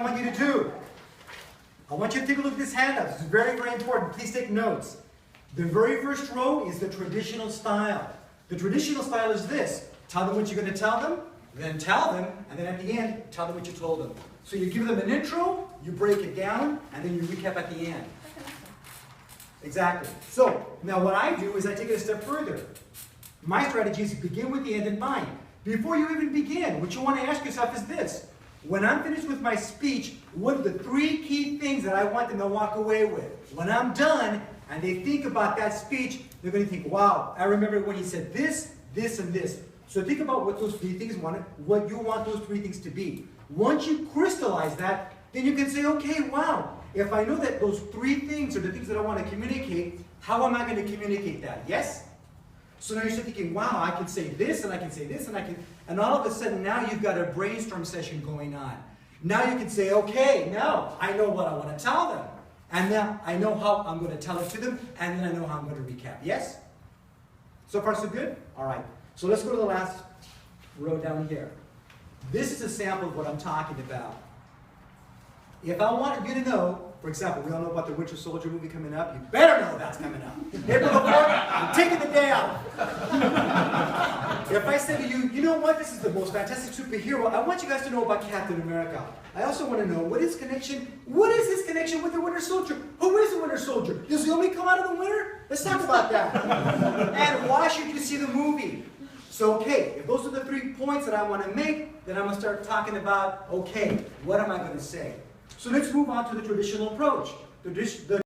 I want you to do. I want you to take a look at this handout. This is very, very important. Please take notes. The very first row is the traditional style. The traditional style is this. Tell them what you're going to tell them, then tell them, and then at the end, tell them what you told them. So you give them an intro, you break it down, and then you recap at the end. Exactly. So, now what I do is I take it a step further. My strategy is to begin with the end in mind. Before you even begin, what you want to ask yourself is this. When I'm finished with my speech, what are the 3 key things that I want them to walk away with? When I'm done, and they think about that speech, they're going to think, wow, I remember when he said this, this, and this. So think about what those 3 things what you want those 3 things to be. Once you crystallize that, then you can say, okay, wow, if I know that those 3 things are the things that I want to communicate, how am I going to communicate that? Yes? So now you're thinking, wow, I can say this, and I can say this, and all of a sudden now you've got a brainstorm session going on. Now you can say, okay, now I know what I want to tell them. And now I know how I'm going to tell it to them, and then I know how I'm going to recap. Yes? So far so good? All right. So let's go to the last row down here. This is a sample of what I'm talking about. If I wanted you to know, for example, we all know about the Winter Soldier movie coming up. You better know that's coming up. April the 4th, I'm taking the day off. If I say to you, you know what, this is the most fantastic superhero, I want you guys to know about Captain America. I also want to know, what is his connection with the Winter Soldier? Who is the Winter Soldier? Does he only come out in the winter? Let's talk about that. And why should you see the movie? So, okay, if those are the 3 points that I want to make, then I'm going to start talking about, okay, what am I going to say? So let's move on to the traditional approach. The